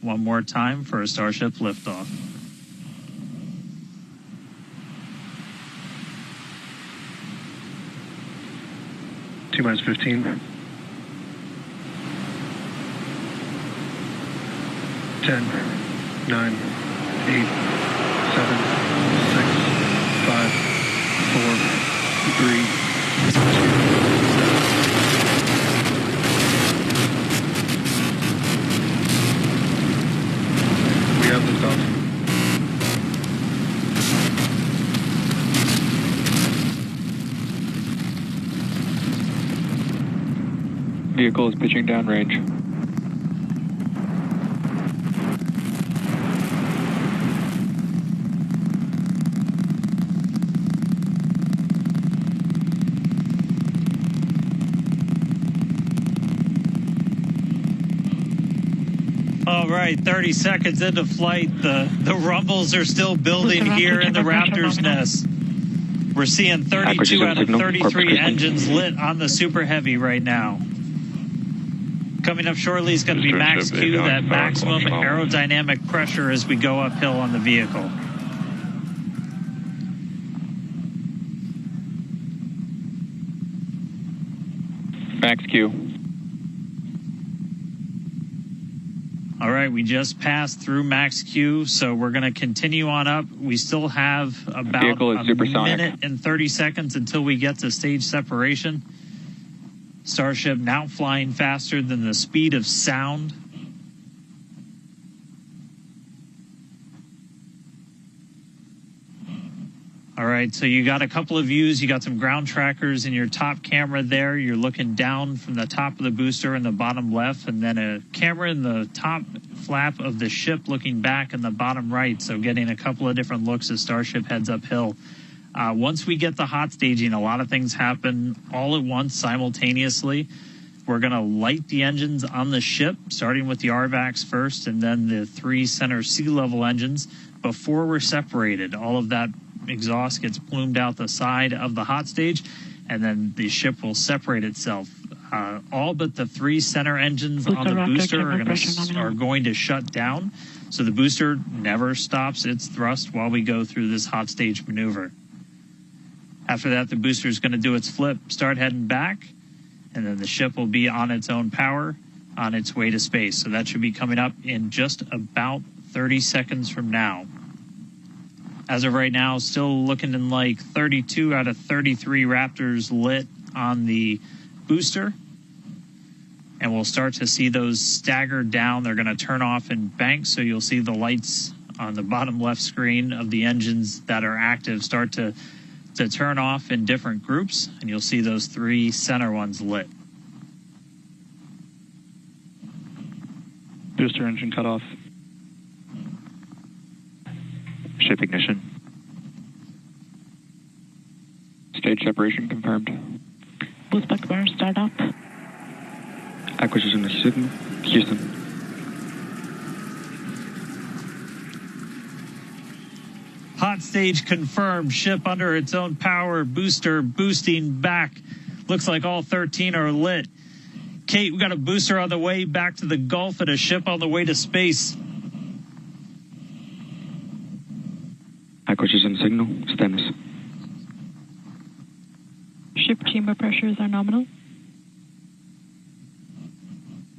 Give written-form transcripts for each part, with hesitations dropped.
one more time for a Starship liftoff. T-minus 15. 10, 9, 8, 7, 6, 5, 4, 3, 2. We have liftoff. Vehicle is pitching downrange. All right, 30 seconds into flight. The rumbles are still building here in the Raptor's nest. We're seeing 32 out of 33 engines lit on the Super Heavy right now. Coming up shortly is going to be max Q, that maximum aerodynamic pressure as we go uphill on the vehicle. Max Q. All right, we just passed through max Q, so we're going to continue on up. We still have about a minute and 30 seconds until we get to stage separation. Starship now flying faster than the speed of sound. All right, so you got a couple of views. You got some ground trackers in your top camera there. You're looking down from the top of the booster in the bottom left, and then a camera in the top flap of the ship looking back in the bottom right, so getting a couple of different looks as Starship heads uphill. Once we get the hot staging, a lot of things happen all at once simultaneously. We're going to light the engines on the ship, starting with the RVACs first, and then the 3 center sea level engines before we're separated. All of that exhaust gets plumed out the side of the hot stage, and then the ship will separate itself. All but the 3 center engines on the booster are going to shut down, so the booster never stops its thrust while we go through this hot stage maneuver. After that, the booster is going to do its flip, start heading back, and then the ship will be on its own power on its way to space. So that should be coming up in just about 30 seconds from now. As of right now, still looking in like 32 out of 33 Raptors lit on the booster. And we'll start to see those stagger down. They're going to turn off in banks, so you'll see the lights on the bottom left screen of the engines that are active start to turn off in different groups, and you'll see those 3 center ones lit. Booster engine cut off. Ship ignition. Stage separation confirmed. Boost back burn start up. Acquisition of signal. Houston. Hot stage confirmed. Ship under its own power. Booster boosting back. Looks like all 13 are lit. Kate, we got a booster on the way back to the Gulf and a ship on the way to space. Acquisition signal. Stennis. Ship chamber pressures are nominal.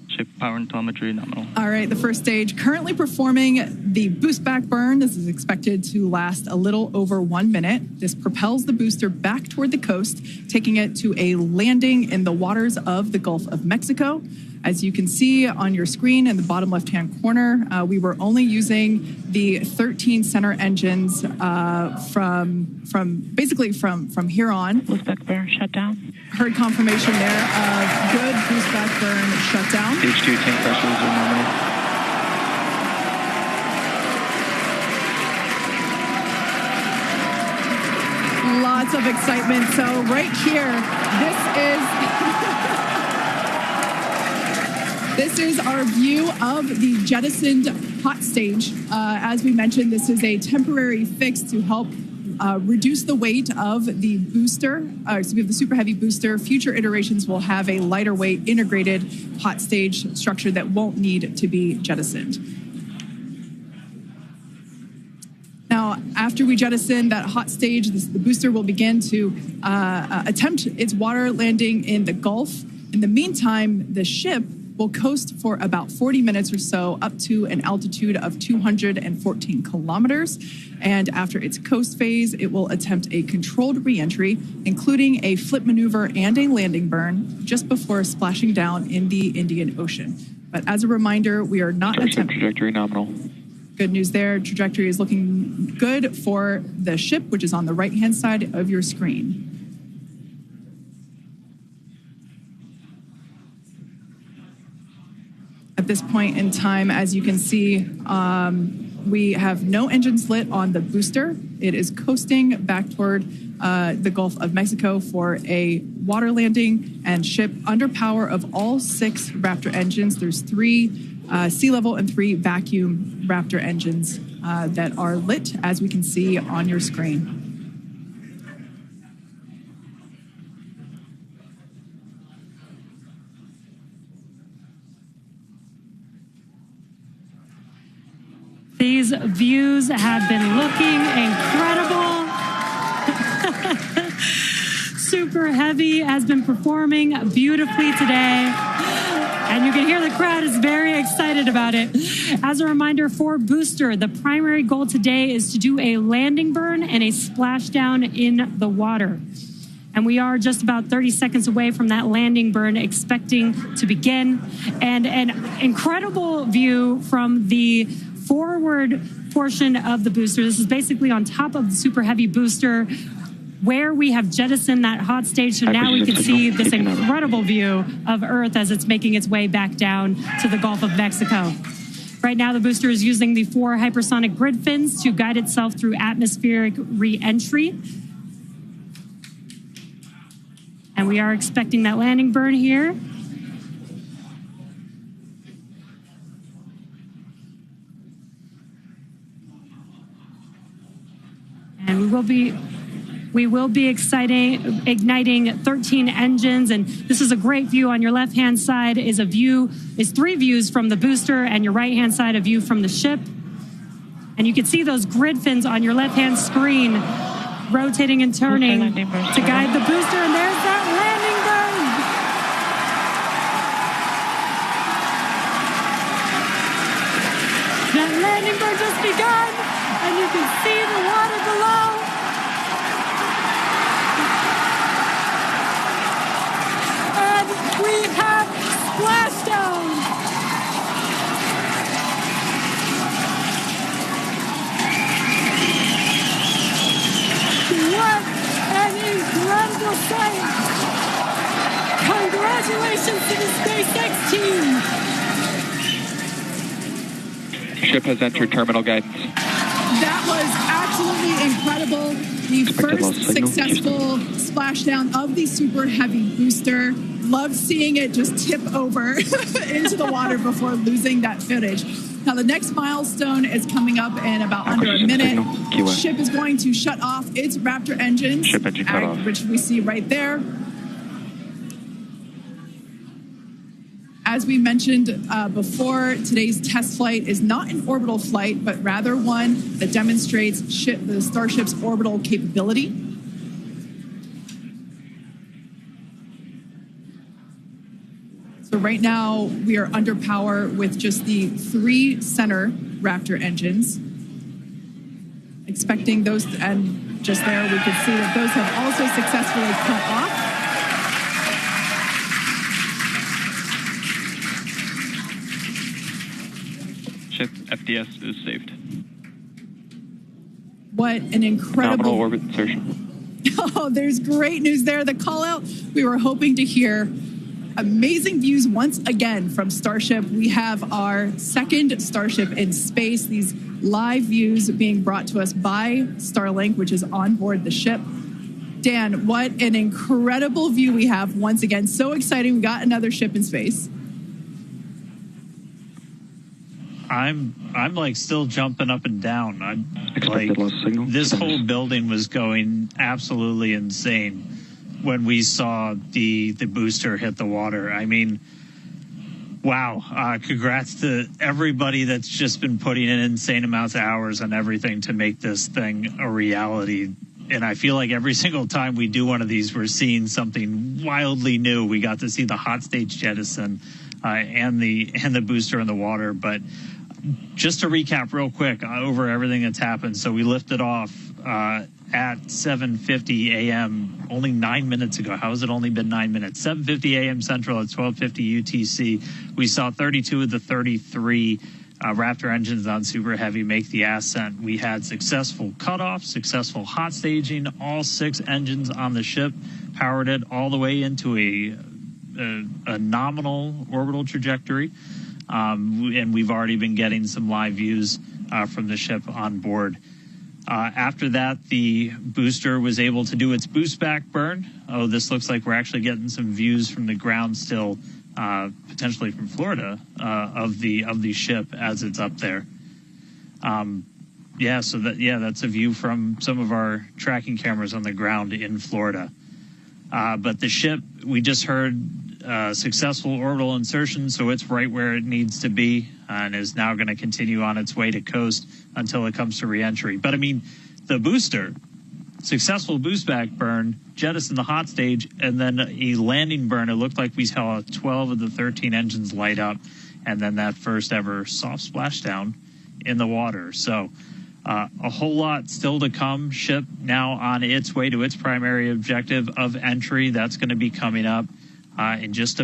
Ship power and telemetry nominal. All right, the first stage currently performing the boost back burn. This is expected to last a little over 1 minute. This propels the booster back toward the coast, taking it to a landing in the waters of the Gulf of Mexico. As you can see on your screen in the bottom left-hand corner, we were only using the 13 center engines from here on. Boost back burn shut down. Heard confirmation there of good boost back burn shutdown. Stage 2 tank pressures are nominal. Lots of excitement. So right here, this is our view of the jettisoned hot stage. As we mentioned, this is a temporary fix to help reduce the weight of the booster, the Super Heavy booster. Future iterations will have a lighter weight integrated hot stage structure that won't need to be jettisoned. after we jettison that hot stage, the booster will begin to attempt its water landing in the Gulf. In the meantime, the ship will coast for about 40 minutes or so up to an altitude of 214 kilometers. And after its coast phase, it will attempt a controlled re-entry, including a flip maneuver and a landing burn just before splashing down in the Indian Ocean. But as a reminder, we are not attempting... Trajectory nominal. Good news there. Trajectory is looking good for the ship, which is on the right-hand side of your screen. At this point in time, as you can see, we have no engines lit on the booster. It is coasting back toward the Gulf of Mexico for a water landing and ship under power of all 6 Raptor engines. There's 3 sea level and 3 vacuum Raptor engines that are lit, as we can see on your screen. These views have been looking incredible. Super Heavy has been performing beautifully today. And you can hear the crowd is very excited about it. As a reminder for Booster, the primary goal today is to do a landing burn and a splashdown in the water. And we are just about 30 seconds away from that landing burn expecting to begin. And an incredible view from the forward portion of the booster. This is basically on top of the Super Heavy booster where we have jettisoned that hot stage. So now we can see this incredible view of Earth as it's making its way back down to the Gulf of Mexico. Right now, the booster is using the 4 hypersonic grid fins to guide itself through atmospheric re-entry. And we are expecting that landing burn here. And we will be igniting 13 engines, and this is a great view. On your left-hand side is 3 views from the booster, and your right-hand side a view from the ship. And you can see those grid fins on your left-hand screen rotating and turning to guide the booster, and there's that landing burn. That landing burn just begun, and you can see the water below. And we have splashdown. What an incredible sight! Congratulations to the SpaceX team! Ship has entered terminal guidance. That was absolutely incredible. The first successful splashdown of the Super Heavy booster. Loved seeing it just tip over into the water before losing that footage. Now, the next milestone is coming up in about under a minute. The ship is going to shut off its Raptor engines, Ship engine cut off. which we see right there. As we mentioned before, today's test flight is not an orbital flight, but rather one that demonstrates the Starship's orbital capability. So right now, we are under power with just the 3 center Raptor engines. Expecting those, and just there we could see that those have also successfully cut off. Ship FDS is saved. What an incredible... Nominal orbit insertion. Oh, there's great news there. The call out we were hoping to hear. Amazing views once again from Starship. We have our second Starship in space. These live views being brought to us by Starlink, which is on board the ship. Dan, what an incredible view we have once again. So exciting. We got another ship in space. I'm like still jumping up and down. Expected loss signal. This whole building was going absolutely insane when we saw the booster hit the water. I mean, Wow. Congrats to everybody that's just been putting in insane amounts of hours on everything to make this thing a reality. And I feel like every single time we do one of these, we're seeing something wildly new. We got to see the hot stage jettison and the booster in the water. But just to recap real quick over everything that's happened. So we lifted off at 7:50 a.m. only 9 minutes ago. How has it only been 9 minutes? 7:50 a.m. Central at 12:50 UTC. We saw 32 of the 33 Raptor engines on Super Heavy make the ascent. We had successful cutoff, successful hot staging. All 6 engines on the ship powered it all the way into a nominal orbital trajectory. And we've already been getting some live views from the ship on board. After that, the booster was able to do its boost back burn. Oh, this looks like we're actually getting some views from the ground still, potentially from Florida, of the ship as it's up there. That's a view from some of our tracking cameras on the ground in Florida. But the ship, we just heard successful orbital insertion, so it's right where it needs to be and is now going to continue on its way to coast until it comes to reentry. But I mean, the booster, successful boost back burn, jettison the hot stage, and then a landing burn. It looked like we saw 12 of the 13 engines light up, and then that first ever soft splashdown in the water. So a whole lot still to come. Ship now on its way to its primary objective of entry. That's going to be coming up in just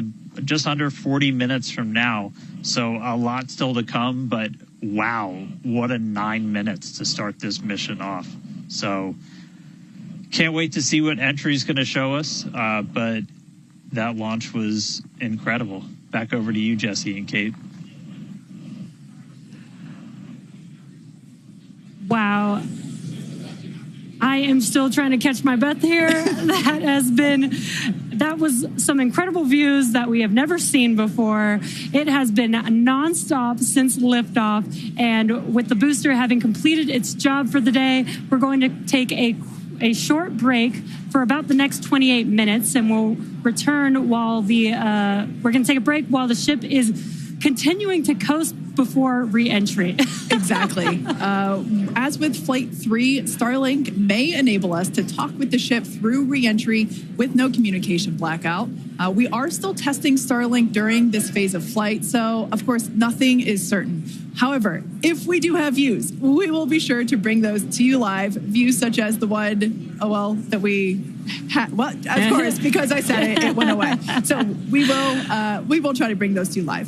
under 40 minutes from now. So a lot still to come, but wow, what a 9 minutes to start this mission off. So can't wait to see what entry is going to show us. But that launch was incredible. Back over to you, Jesse and Kate. Wow. I am still trying to catch my breath here. That was some incredible views that we have never seen before. It has been nonstop since liftoff. And with the booster having completed its job for the day, we're going to take a short break for about the next 28 minutes, and we'll return while we're going to take a break while the ship is continuing to coast before re-entry. Exactly. As with Flight 3, Starlink may enable us to talk with the ship through re-entry with no communication blackout. We are still testing Starlink during this phase of flight, so of course nothing is certain. However, if we do have views, we will be sure to bring those to you live. Views such as the one, that we had. Well, of course, because I said it went away. So we will try to bring those to you live.